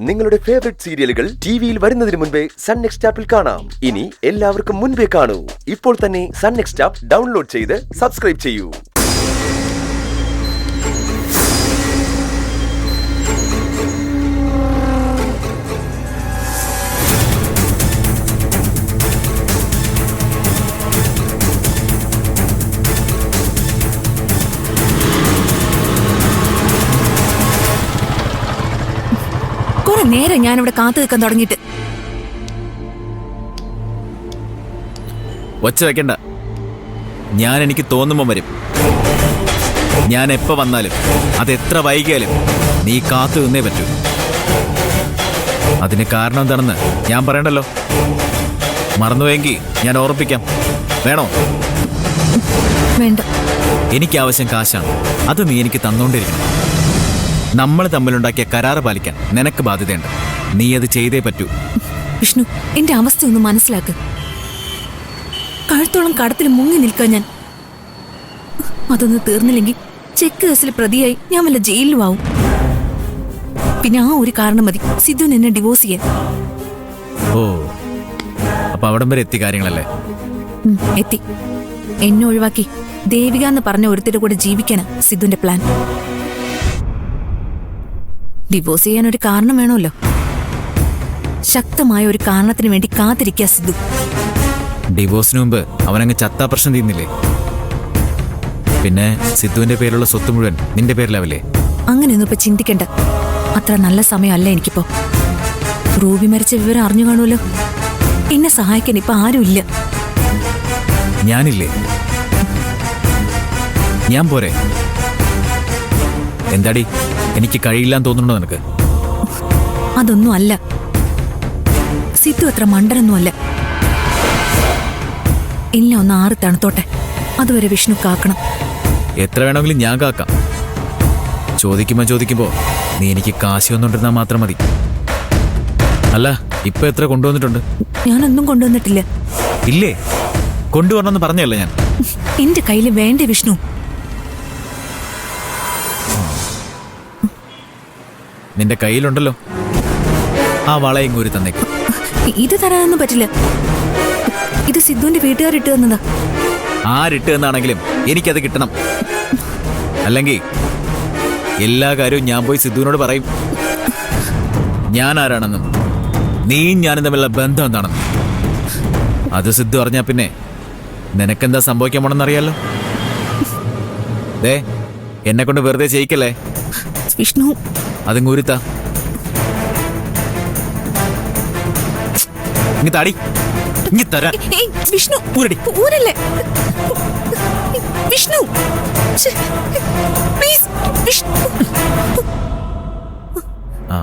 നിങ്ങളുടെ ഫേവറേറ്റ് സീരിയലുകൾ ടിവിയിൽ വരുന്നതിന് മുൻപേ സൺ നെക്സ്റ്റ് ആപ്പിൽ കാണാം. ഇനി എല്ലാവർക്കും മുൻപേ കാണൂ. ഇപ്പോൾ തന്നെ സൺ നെക്സ്റ്റ് ആപ്പ് ഡൗൺലോഡ് ചെയ്ത് സബ്സ്ക്രൈബ് ചെയ്യൂ. നേരെ ഞാനിവിടെ കാത്തു നിൽക്കാൻ തുടങ്ങിയിട്ട് ഒച്ച വെക്കണ്ട. ഞാൻ എനിക്ക് തോന്നുമ്പോ വരും. ഞാൻ എപ്പോ വന്നാലും അതെത്ര വൈകിയാലും നീ കാത്തു നിന്നേ പറ്റൂ. അതിന് കാരണം എന്താണെന്ന് ഞാൻ പറയണ്ടല്ലോ. മറന്നുപോയെങ്കിൽ ഞാൻ ഓർമ്മിപ്പിക്കാം. വേണോ? വേണ്ട. എനിക്ക് ആവശ്യം കാശാണ്. അത് നീ എനിക്ക് തന്നോണ്ടിരിക്കണം. നമ്മൾ തമ്മിലുണ്ടാക്കിയ കരാറ് പാലിക്കാൻ നിനക്ക് ബാധ്യതയുണ്ട്. നീ അത് ചെയ്തേ പറ്റൂ. വിഷ്ണു, എന്റെ അവസ്ഥ ഒന്ന് മനസ്സിലാക്ക്. കഴുത്തോളം കടത്തിൽ മുങ്ങി നിൽക്കാൻ ഞാൻ. അതൊന്ന് തീർന്നില്ലെങ്കിൽ ചെക്ക് കേസിൽ പ്രതിയായി ഞാൻ വല്ല ജയിലിലും ആവും. പിന്നെ ആ ഒരു കാരണം മതി സിദ്ധുവിന് എന്നെ ഡിവോഴ്സ് ചെയ്യാൻ. ഓ, അപ്പൊ അവിടം വരെ എത്തി കാര്യങ്ങളല്ലേ? എത്തി. എന്നെ ഒഴിവാക്കി ദേവിക എന്ന് പറഞ്ഞ ഒരുത്തരുടെ കൂടെ ജീവിക്കാനാ സിദ്ധുവിന്റെ പ്ലാൻ. ഡിവോഴ്സ് ചെയ്യാൻ ഒരു കാരണം വേണമല്ലോ. ശക്തമായ ഒരു കാരണത്തിന് വേണ്ടി കാത്തിരിക്കുക സിദ്ധു. ഡിവോഴ്സിന് മുമ്പ് അവനങ്ങ് ചത്താ പ്രശ്നം തീർന്നില്ലേ? പിന്നെ സിദ്ധുവിന്റെ പേരിലുള്ള സ്വത്ത് മുഴുവൻ നിന്റെ പേരിലാവില്ലേ? അങ്ങനെയൊന്നും ഇപ്പൊ ചിന്തിക്കണ്ട. അത്ര നല്ല സമയമല്ല എനിക്കിപ്പോ. റൂബി മരിച്ച വിവരം അറിഞ്ഞു കാണുമല്ലോ. എന്നെ സഹായിക്കാൻ ഇപ്പൊ ആരുമില്ല. ഞാനില്ലേ? ഞാൻ പോരെ? എന്താടി, എനിക്ക് കഴിയില്ലാന്ന് തോന്നുന്നുണ്ടോ നിനക്ക്? അതൊന്നും അല്ല. സിദ്ധു അത്ര മണ്ടനൊന്നും അല്ല. എല്ലാം ഒന്ന് ആറി തണുത്തോട്ടെ. അതുവരെ വിഷ്ണു കാക്കണം. എത്ര വേണമെങ്കിലും ഞാൻ കാക്കാം. ചോദിക്കുമ്പോ നീ എനിക്ക് കാശ് വന്നോണ്ടിരുന്നാ മാത്രം മതി. അല്ല, ഇപ്പൊ എത്ര കൊണ്ടുവന്നിട്ടുണ്ട്? ഞാനൊന്നും കൊണ്ടുവന്നിട്ടില്ല. ഇല്ലേ? കൊണ്ടുവരണമെന്ന് പറഞ്ഞല്ലേ ഞാൻ? എന്റെ കയ്യിൽ വേണ്ടേ വിഷ്ണു? നിന്റെ കയ്യിലുണ്ടല്ലോ. ആ വളയും കൂരി തന്നേക്ക്. ഇത് തരാനൊന്നും പറ്റില്ല. ഇത് സിദ്ധുവിന്റെ വീട്ടുകാരിട്ട് തന്നതാ. ആരിട്ട് എന്നാണെങ്കിലും എനിക്കത് കിട്ടണം. അല്ലെങ്കിൽ എല്ലാ കാര്യവും ഞാൻ പോയി സിദ്ധുവിനോട് പറയും. ഞാൻ ആരാണെന്നും നീയും ഞാനും തമ്മിലുള്ള ബന്ധം എന്താണെന്നും. അത് സിദ്ധു അറിഞ്ഞാ പിന്നെ നിനക്കെന്താ സംഭവിക്കാൻ പോണെന്നറിയാലോ. ദേ, എന്നെ കൊണ്ട് വെറുതെ ചെയ്യിക്കല്ലേ വിഷ്ണു. അതും കൂരിത്താ. ഇങ്ങ താടി, ഇങ്ങ തരാ. വിഷ്ണു, ഊരടി. ഊരല്ലേ വിഷ്ണു. പ്ലീസ് വിഷ്ണു. ആ,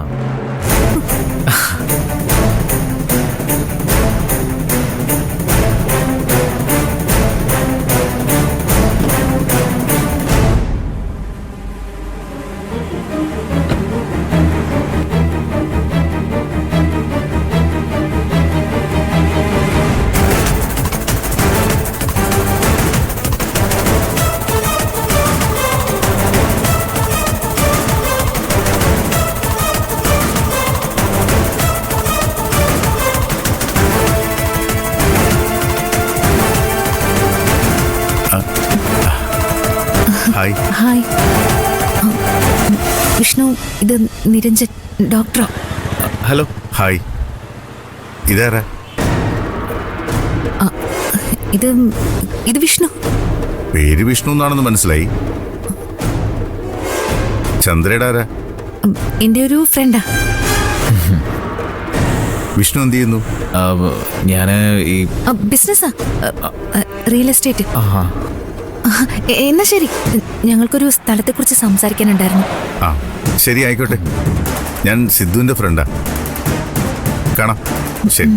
ഹായ്. ഹായ്. വിഷ്ണു, ഇത് നിരഞ്ജൻ, ഡോക്ടറാ. ഹലോ. ഹായ്. ഇതാരാ? ഇത് വിഷ്ണു. പേര് വിഷ്ണു എന്നാണെന്ന് മനസ്സിലായി. ചന്ദ്രയുടെ ആരാ? എന്റെ ഒരു ഫ്രണ്ടാ. വിഷ്ണു എന്ത് ചെയ്യുന്നു? ഞാന് ഈ ബിസിനസ്സാ, റിയൽ എസ്റ്റേറ്റ്. ആഹാ. എന്നാ ശരി, ഞങ്ങൾക്കൊരു സ്ഥലത്തെക്കുറിച്ച് സംസാരിക്കാനുണ്ടായിരുന്നു. ആ, ശരി, ആയിക്കോട്ടെ. ഞാൻ സിദ്ധുവിന്റെ ഫ്രണ്ടാ. കാണാം. ശരി.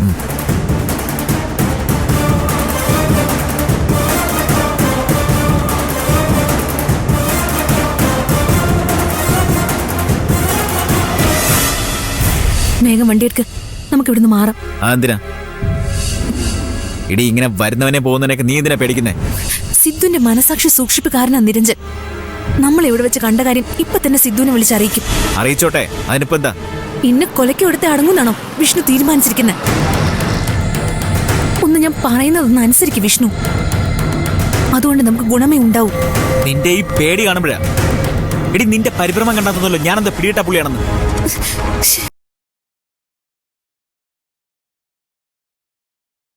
വേഗം വണ്ടിയെടുക്ക്, നമുക്ക് ഇവിടുന്ന് മാറാം. എന്തിനാ? ഇടി, ഇങ്ങനെ വരുന്നവനെ പോകുന്നവനെയൊക്കെ നീ എന്തിനാ പേടിക്കുന്നേ? സിദ്ധുവിന്റെ മനസാക്ഷി സൂക്ഷിപ്പുകാരനാ നിരഞ്ജൻ. നമ്മൾ ഇവിടെ വെച്ച് കണ്ട കാര്യം ഇപ്പൊ തന്നെ സിദ്ധുവിനെ വിളിച്ചറിയിക്കും. അറിയിച്ചോട്ടെ, അതിനിപ്പോ എന്താ? ഇന്ന് കൊലയ്ക്ക് കൊടുത്ത് അടങ്ങുന്നാണോ വിഷ്ണു തീരുമാനിച്ചിരിക്കുന്നത്? ഒന്ന് ഞാൻ പറയുന്നതൊന്ന് അനുസരിക്കും വിഷ്ണു. അതുകൊണ്ട് നമുക്ക് ഗുണമേ ഉണ്ടാവൂ. നിന്റെ ഈ പേടി കാണുമ്പോഴാ എടി നിന്റെ പരിഭ്രമം കണ്ടാത്തല്ലോ ഞാനെന്താ പിടിയിട്ട പുള്ളിയാണെന്ന്.